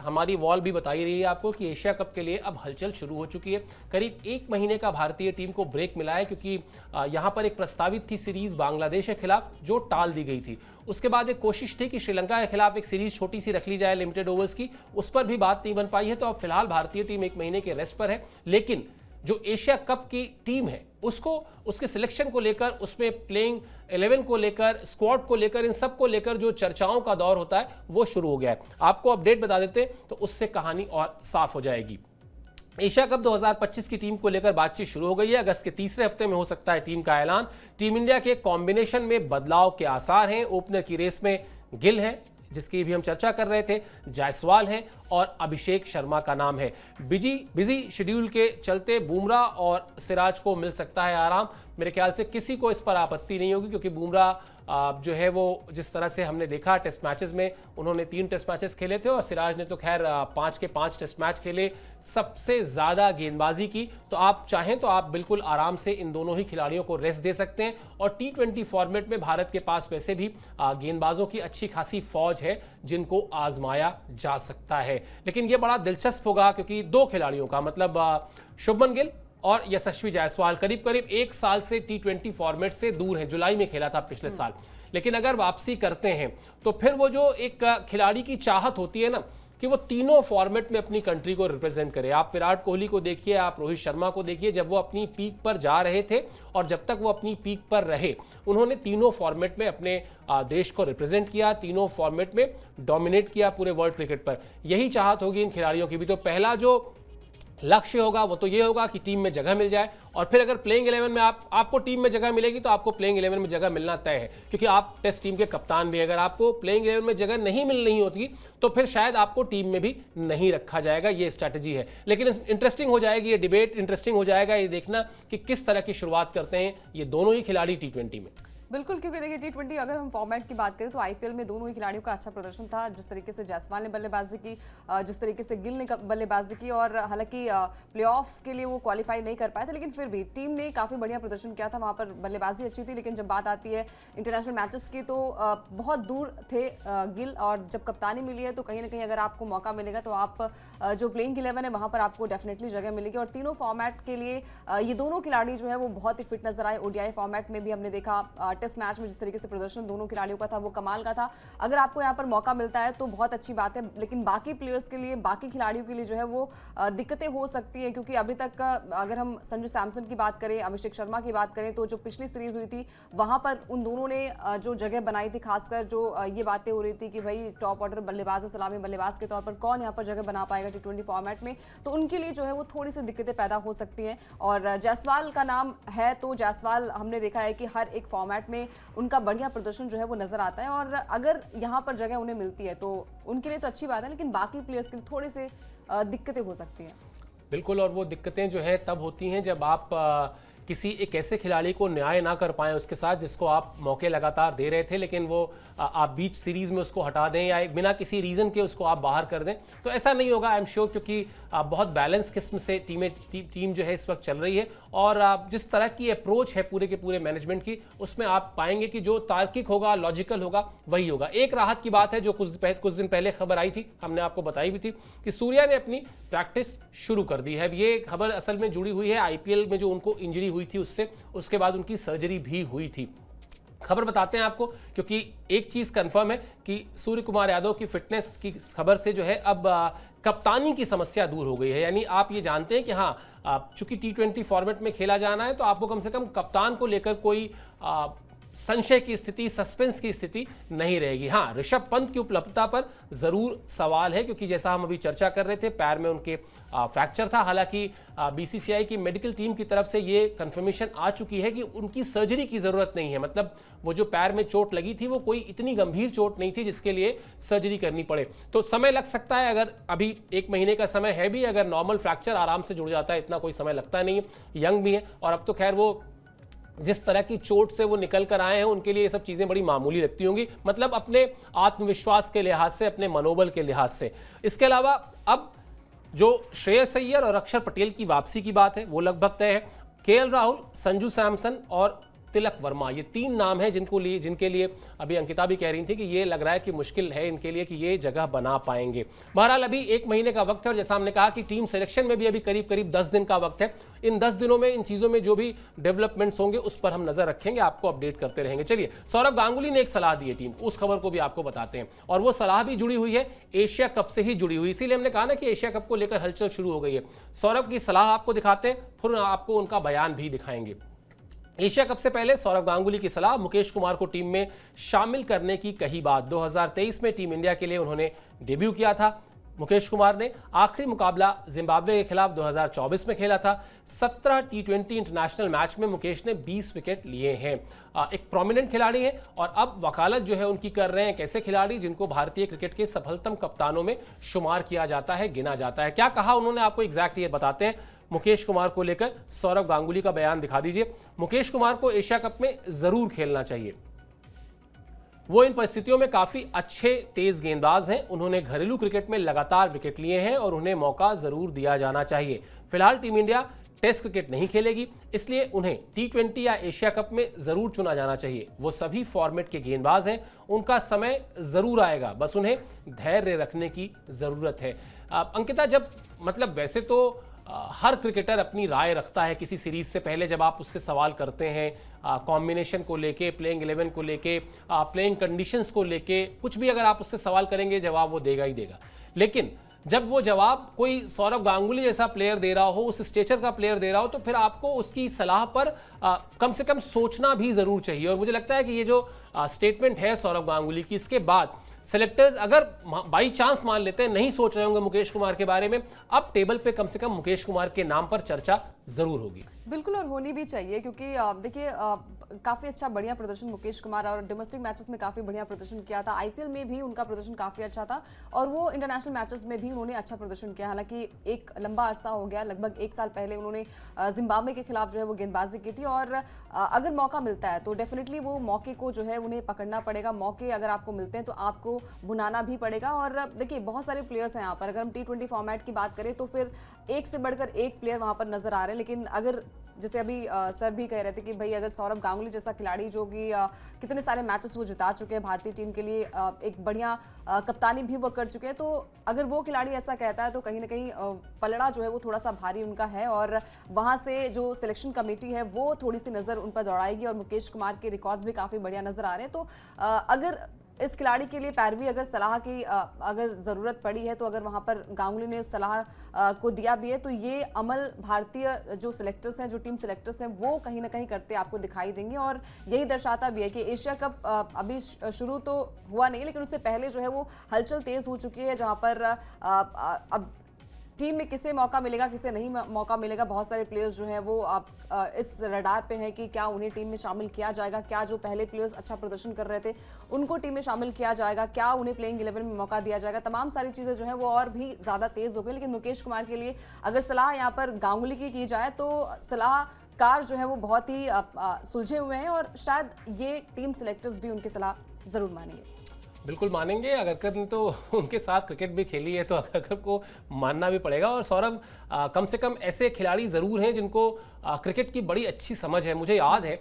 हमारी वॉल भी बता ही रही है आपको कि एशिया कप के लिए अब हलचल शुरू हो चुकी है। करीब 1 महीने का भारतीय टीम को ब्रेक मिला है, क्योंकि यहां पर एक प्रस्तावित थी सीरीज बांग्लादेश के खिलाफ जो टाल दी गई थी। उसके बाद एक कोशिश थी कि श्रीलंका के खिलाफ एक सीरीज छोटी सी रख ली जाए लिमिटेड ओवर्स की, उस पर भी बात नहीं बन पाई है। तो अब फिलहाल भारतीय टीम 1 महीने के रेस्ट पर है, लेकिन जो एशिया कप की टीम है उसको, उसके सिलेक्शन को लेकर, उसमें प्लेइंग 11 को लेकर, स्क्वाड को लेकर, इन सब को लेकर जो चर्चाओं का दौर होता है वो शुरू हो गया है। आपको अपडेट बता देते तो उससे कहानी और साफ हो जाएगी। एशिया कप 2025 की टीम को लेकर बातचीत शुरू हो गई है। अगस्त के तीसरे हफ्ते में हो सकता है टीम का ऐलान। टीम इंडिया के कॉम्बिनेशन में बदलाव के आसार हैं। ओपनर की रेस में गिल है, जिसकी भी हम चर्चा कर रहे थे, जायसवाल है और अभिषेक शर्मा का नाम है। बिजी शेड्यूल के चलते बुमराह और सिराज को मिल सकता है आराम। मेरे ख्याल से किसी को इस पर आपत्ति नहीं होगी, क्योंकि बुमराह जो है वो जिस तरह से हमने देखा टेस्ट मैचेस में, उन्होंने 3 टेस्ट मैचेस खेले थे और सिराज ने तो खैर 5 के 5 टेस्ट मैच खेले, सबसे ज्यादा गेंदबाजी की। तो आप चाहें तो आप बिल्कुल आराम से इन दोनों ही खिलाड़ियों को रेस्ट दे सकते हैं। और T20 फॉर्मेट में भारत के पास वैसे भी गेंदबाजों की अच्छी खासी फौज है जिनको आजमाया जा सकता है। लेकिन यह बड़ा दिलचस्प होगा, क्योंकि 2 खिलाड़ियों का मतलब शुभमन गिल और यशस्वी जायसवाल करीब करीब 1 साल से T20 फॉर्मेट से दूर हैं। जुलाई में खेला था पिछले साल, लेकिन अगर वापसी करते हैं तो फिर वो जो एक खिलाड़ी की चाहत होती है ना कि वो तीनों फॉर्मेट में अपनी कंट्री को रिप्रेजेंट करे। आप विराट कोहली को देखिए, आप रोहित शर्मा को देखिए, जब वो अपनी पीक पर जा रहे थे और जब तक वो अपनी पीक पर रहे, उन्होंने तीनों फॉर्मेट में अपने देश को रिप्रेजेंट किया, तीनों फॉर्मेट में डोमिनेट किया पूरे वर्ल्ड क्रिकेट पर। यही चाहत होगी इन खिलाड़ियों की भी। तो पहला जो लक्ष्य होगा वो तो ये होगा कि टीम में जगह मिल जाए, और फिर अगर प्लेइंग 11 में आपको टीम में जगह मिलेगी तो आपको प्लेइंग 11 में जगह मिलना तय है, क्योंकि आप टेस्ट टीम के कप्तान भी हैं। अगर आपको प्लेइंग 11 में जगह नहीं मिल रही होती तो फिर शायद आपको टीम में भी नहीं रखा जाएगा। ये स्ट्रैटेजी है। लेकिन इंटरेस्टिंग हो जाएगी ये डिबेट, इंटरेस्टिंग हो जाएगा ये देखना कि किस तरह की शुरुआत करते हैं ये दोनों ही खिलाड़ी T20 में। बिल्कुल, क्योंकि देखिए T20 अगर हम फॉर्मेट की बात करें तो आईपीएल में दोनों ही खिलाड़ियों का अच्छा प्रदर्शन था। जिस तरीके से जायसवाल ने बल्लेबाजी की, जिस तरीके से गिल ने बल्लेबाजी की, और हालांकि प्लेऑफ के लिए वो क्वालिफाई नहीं कर पाए थे, लेकिन फिर भी टीम ने काफ़ी बढ़िया प्रदर्शन किया था। वहाँ पर बल्लेबाजी अच्छी थी। लेकिन जब बात आती है इंटरनेशनल मैचेस की तो बहुत दूर थे गिल, और जब कप्तानी मिली है तो कहीं ना कहीं अगर आपको मौका मिलेगा तो आप जो प्लेइंग 11 है वहाँ पर आपको डेफिनेटली जगह मिलेगी। और तीनों फॉर्मेट के लिए ये दोनों खिलाड़ी जो है वो बहुत ही फिट नजर आए। ओडीआई फॉर्मेट में भी हमने देखा, टेस्ट मैच में जिस तरीके से प्रदर्शन दोनों खिलाड़ियों का था वो कमाल का था। अगर आपको यहाँ पर मौका मिलता है तो बहुत अच्छी बात है, लेकिन बाकी प्लेयर्स के लिए, बाकी खिलाड़ियों के लिए जो है वो दिक्कतें हो सकती है। क्योंकि अभी तक अगर हम संजू सैमसन की बात करें, अभिषेक शर्मा की बात करें, तो जो पिछली सीरीज हुई थी वहां पर उन दोनों ने जो जगह बनाई थी, खासकर जो ये बातें हो रही थी कि भाई टॉप ऑर्डर बल्लेबाज है, सलामी बल्लेबाज के तौर पर कौन यहाँ पर जगह बना पाएगा T20 फॉर्मेट में, तो उनके लिए जो है वो थोड़ी सी दिक्कतें पैदा हो सकती हैं। और जायसवाल का नाम है तो जायसवाल हमने देखा है कि हर एक फॉर्मेट में उनका बढ़िया प्रदर्शन जो है वो नजर आता है। और अगर यहाँ पर जगह उन्हें मिलती है तो उनके लिए तो अच्छी बात है, लेकिन बाकी प्लेयर्स के लिए थोड़ी सी दिक्कतें हो सकती हैं। बिल्कुल, और वो दिक्कतें जो है तब होती हैं जब आप किसी एक ऐसे खिलाड़ी को न्याय ना कर पाएं उसके साथ जिसको आप मौके लगातार दे रहे थे, लेकिन वो आप बीच सीरीज में उसको हटा दें या बिना किसी रीज़न के उसको आप बाहर कर दें, तो ऐसा नहीं होगा आई एम श्योर, क्योंकि बहुत बैलेंस किस्म से टीम जो है इस वक्त चल रही है। और जिस तरह की अप्रोच है पूरे के पूरे मैनेजमेंट की, उसमें आप पाएंगे कि जो तार्किक होगा, लॉजिकल होगा, वही होगा। एक राहत की बात है जो कुछ दिन पहले खबर आई थी, हमने आपको बताई भी थी कि सूर्या ने अपनी प्रैक्टिस शुरू कर दी है। ये खबर असल में जुड़ी हुई है आईपीएल में जो उनको इंजरी हुई थी उसके बाद उनकी सर्जरी भी हुई थी। खबर बताते हैं आपको, क्योंकि एक चीज कंफर्म है कि सूर्य कुमार यादव की फिटनेस की खबर से जो है अब कप्तानी की समस्या दूर हो गई है। यानी आप ये जानते हैं कि हाँ, चूंकि T20 फॉर्मेट में खेला जाना है तो आपको कम से कम कप्तान को लेकर कोई संशय की स्थिति, सस्पेंस की स्थिति नहीं रहेगी। हाँ, ऋषभ पंत की उपलब्धता पर जरूर सवाल है, क्योंकि जैसा हम अभी चर्चा कर रहे थे पैर में उनके फ्रैक्चर था। हालांकि बीसीसीआई की मेडिकल टीम की तरफ से ये कंफर्मेशन आ चुकी है कि उनकी सर्जरी की जरूरत नहीं है। मतलब वो जो पैर में चोट लगी थी वो कोई इतनी गंभीर चोट नहीं थी जिसके लिए सर्जरी करनी पड़े। तो समय लग सकता है, अगर अभी 1 महीने का समय है भी, अगर नॉर्मल फ्रैक्चर आराम से जुड़ जाता है, इतना कोई समय लगता नहीं है, यंग भी है। और अब तो खैर वो जिस तरह की चोट से वो निकल कर आए हैं उनके लिए ये सब चीजें बड़ी मामूली लगती होंगी, मतलब अपने आत्मविश्वास के लिहाज से, अपने मनोबल के लिहाज से। इसके अलावा अब जो श्रेयस अय्यर और अक्षर पटेल की वापसी की बात है वो लगभग तय है। केएल राहुल, संजू सैमसन और तिलक वर्मा, ये 3 नाम हैं जिनके लिए अभी अंकिता भी कह रही थी कि ये लग रहा है कि मुश्किल है इनके लिए कि ये जगह बना पाएंगे। बहरहाल अभी 1 महीने का वक्त है और जैसा हमने कहा कि टीम सिलेक्शन में भी अभी करीब करीब 10 दिन का वक्त है। इन 10 दिनों में इन चीजों में जो भी डेवलपमेंट्स होंगे उस पर हम नजर रखेंगे, आपको अपडेट करते रहेंगे। चलिए, सौरव गांगुली ने एक सलाह दी है टीम को, उस खबर को भी आपको बताते हैं और वो सलाह भी जुड़ी हुई है एशिया कप से ही जुड़ी हुई, इसीलिए हमने कहा ना कि एशिया कप को लेकर हलचल शुरू हो गई है। सौरव की सलाह आपको दिखाते हैं, फिर आपको उनका बयान भी दिखाएंगे। एशिया कप से पहले सौरव गांगुली की सलाह, मुकेश कुमार को टीम में शामिल करने की कही बात। 2023 में टीम इंडिया के लिए उन्होंने डेब्यू किया था मुकेश कुमार ने। आखिरी मुकाबला जिम्बाब्वे के खिलाफ 2024 में खेला था। 17 T20 इंटरनेशनल मैच में मुकेश ने 20 विकेट लिए हैं। एक प्रोमिनेंट खिलाड़ी है और अब वकालत जो है उनकी कर रहे हैं एक ऐसे खिलाड़ी जिनको भारतीय क्रिकेट के सफलतम कप्तानों में शुमार किया जाता है, गिना जाता है। क्या कहा उन्होंने, आपको एग्जैक्ट ये बताते हैं। मुकेश कुमार को लेकर सौरव गांगुली का बयान दिखा दीजिए। मुकेश कुमार को एशिया कप में जरूर खेलना चाहिए, वो इन परिस्थितियों में काफी अच्छे तेज गेंदबाज हैं। उन्होंने घरेलू क्रिकेट में लगातार विकेट लिए हैं और उन्हें मौका जरूर दिया जाना चाहिए। फिलहाल टीम इंडिया टेस्ट क्रिकेट नहीं खेलेगी, इसलिए उन्हें T20 या एशिया कप में जरूर चुना जाना चाहिए। वो सभी फॉर्मेट के गेंदबाज हैं, उनका समय जरूर आएगा, बस उन्हें धैर्य रखने की जरूरत है। अंकिता, जब मतलब वैसे तो हर क्रिकेटर अपनी राय रखता है किसी सीरीज से पहले, जब आप उससे सवाल करते हैं कॉम्बिनेशन को लेके, प्लेइंग 11 को लेके, प्लेइंग कंडीशंस को लेके, कुछ भी अगर आप उससे सवाल करेंगे जवाब वो देगा ही देगा। लेकिन जब वो जवाब कोई सौरव गांगुली जैसा प्लेयर दे रहा हो, उस स्टेचर का प्लेयर दे रहा हो, तो फिर आपको उसकी सलाह पर कम से कम सोचना भी जरूर चाहिए। और मुझे लगता है कि ये जो स्टेटमेंट है सौरव गांगुली की, इसके बाद सेलेक्टर्स अगर बाई चांस मान लेते हैं नहीं सोच रहे होंगे मुकेश कुमार के बारे में, अब टेबल पे कम से कम मुकेश कुमार के नाम पर चर्चा जरूर होगी। बिल्कुल, और होनी भी चाहिए क्योंकि देखिए काफ़ी अच्छा बढ़िया प्रदर्शन मुकेश कुमार और डोमेस्टिक मैचेस में काफ़ी बढ़िया प्रदर्शन किया था। आईपीएल में भी उनका प्रदर्शन काफ़ी अच्छा था और वो इंटरनेशनल मैचेस में भी उन्होंने अच्छा प्रदर्शन किया। हालांकि एक लंबा अरसा हो गया, लगभग 1 साल पहले उन्होंने जिम्बाब्वे के खिलाफ जो है वो गेंदबाजी की थी और अगर मौका मिलता है तो डेफिनेटली वो मौके को जो है उन्हें पकड़ना पड़ेगा। मौके अगर आपको मिलते हैं तो आपको भुनाना भी पड़ेगा। और देखिए बहुत सारे प्लेयर्स हैं यहाँ पर, अगर हम T20 फॉर्मेट की बात करें तो फिर एक से बढ़कर एक प्लेयर वहाँ पर नजर आ रहे हैं। लेकिन अगर जैसे अभी सर भी कह रहे थे कि भाई अगर सौरव गांगुली जैसा खिलाड़ी जो कि कितने सारे मैचेस वो जिता चुके हैं भारतीय टीम के लिए, एक बढ़िया कप्तानी भी वो कर चुके हैं, तो अगर वो खिलाड़ी ऐसा कहता है तो कहीं ना कहीं पलड़ा जो है वो थोड़ा सा भारी उनका है और वहां से जो सिलेक्शन कमेटी है वो थोड़ी सी नज़र उन पर दौड़ाएगी। और मुकेश कुमार के रिकॉर्ड्स भी काफ़ी बढ़िया नज़र आ रहे हैं। तो अगर इस खिलाड़ी के लिए पैरवी अगर सलाह की अगर ज़रूरत पड़ी है तो अगर वहाँ पर गांगुली ने उस सलाह को दिया भी है तो ये अमल भारतीय जो सिलेक्टर्स हैं, जो टीम सिलेक्टर्स हैं, वो कहीं ना कहीं करते आपको दिखाई देंगे। और यही दर्शाता भी है कि एशिया कप अभी शुरू तो हुआ नहीं, लेकिन उससे पहले जो है वो हलचल तेज़ हो चुकी है, जहाँ पर अब टीम में किसे मौका मिलेगा किसे नहीं मौका मिलेगा। बहुत सारे प्लेयर्स जो हैं वो इस रडार पे हैं कि क्या उन्हें टीम में शामिल किया जाएगा, क्या जो पहले प्लेयर्स अच्छा प्रदर्शन कर रहे थे उनको टीम में शामिल किया जाएगा, क्या उन्हें प्लेइंग 11 में मौका दिया जाएगा। तमाम सारी चीज़ें जो हैं वो और भी ज़्यादा तेज़ हो गई। लेकिन मुकेश कुमार के लिए अगर सलाह यहाँ पर गांगुली की जाए तो सलाहकार जो है वो बहुत ही सुलझे हुए हैं और शायद ये टीम सिलेक्टर्स भी उनकी सलाह ज़रूर मानेंगे। बिल्कुल मानेंगे, अगर कर तो उनके साथ क्रिकेट भी खेली है तो अगर को मानना भी पड़ेगा। और सौरभ कम से कम ऐसे खिलाड़ी ज़रूर हैं जिनको क्रिकेट की बड़ी अच्छी समझ है। मुझे याद है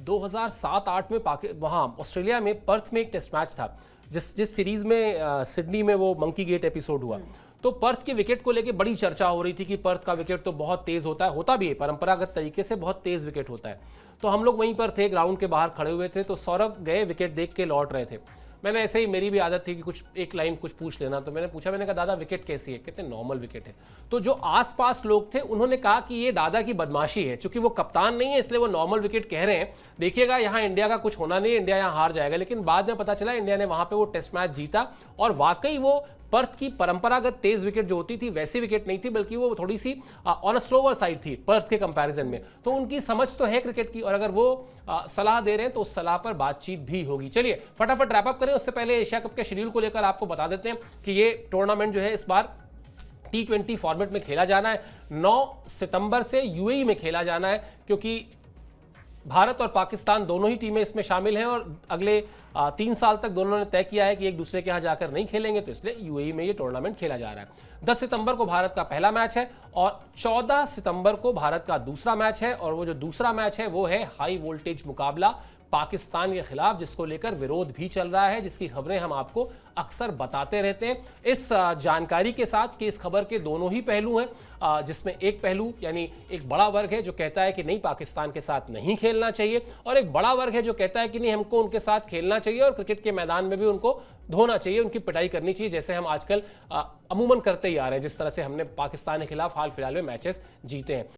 2007-8 में वहाँ ऑस्ट्रेलिया में पर्थ में एक टेस्ट मैच था, जिस सीरीज़ में सिडनी में वो मंकी गेट एपिसोड हुआ, तो पर्थ के विकेट को लेके बड़ी चर्चा हो रही थी कि पर्थ का विकेट तो बहुत तेज़ होता भी है, परंपरागत तरीके से बहुत तेज़ विकेट होता है। तो हम लोग वहीं पर थे, ग्राउंड के बाहर खड़े हुए थे, तो सौरभ गए विकेट देख के लौट रहे थे। मैंने ऐसे ही, मेरी भी आदत थी कि कुछ एक लाइन कुछ पूछ लेना, तो मैंने पूछा, मैंने कहा दादा विकेट कैसी है? कहते नॉर्मल विकेट है। तो जो आसपास लोग थे उन्होंने कहा कि ये दादा की बदमाशी है, क्योंकि वो कप्तान नहीं है इसलिए वो नॉर्मल विकेट कह रहे हैं, देखिएगा यहाँ इंडिया का कुछ होना नहीं है, इंडिया यहाँ हार जाएगा। लेकिन बाद में पता चला इंडिया ने वहां पे वो टेस्ट मैच जीता और वाकई वो पर्थ की परंपरागत तेज विकेट जो होती थी वैसी विकेट नहीं थी, बल्कि वो थोड़ी सी ऑन अ स्लोवर साइड थी पर्थ के कंपैरिजन में। तो उनकी समझ तो है क्रिकेट की, और अगर वो सलाह दे रहे हैं तो उस सलाह पर बातचीत भी होगी। चलिए फटाफट रैप अप करें, उससे पहले एशिया कप के शेड्यूल को लेकर आपको बता देते हैं कि ये टूर्नामेंट जो है इस बार T20 फॉर्मेट में खेला जाना है। 9 सितंबर से यूएई में खेला जाना है, क्योंकि भारत और पाकिस्तान दोनों ही टीमें इसमें शामिल हैं और अगले 3 साल तक दोनों ने तय किया है कि एक दूसरे के यहाँ जाकर नहीं खेलेंगे, तो इसलिए यूएई में ये टूर्नामेंट खेला जा रहा है। 10 सितंबर को भारत का पहला मैच है और 14 सितंबर को भारत का दूसरा मैच है, और वो जो दूसरा मैच है वो है हाई वोल्टेज मुकाबला पाकिस्तान के खिलाफ, जिसको लेकर विरोध भी चल रहा है, जिसकी खबरें हम आपको अक्सर बताते रहते हैं। इस जानकारी के साथ कि इस खबर के दोनों ही पहलू हैं, जिसमें एक पहलू यानी एक बड़ा वर्ग है जो कहता है कि नहीं, पाकिस्तान के साथ नहीं खेलना चाहिए, और एक बड़ा वर्ग है जो कहता है कि नहीं, हमको उनके साथ खेलना चाहिए और क्रिकेट के मैदान में भी उनको धोना चाहिए, उनकी पिटाई करनी चाहिए, जैसे हम आजकल अमूमन करते ही आ रहे हैं, जिस तरह से हमने पाकिस्तान के खिलाफ हाल फिलहाल में मैचेस जीते हैं।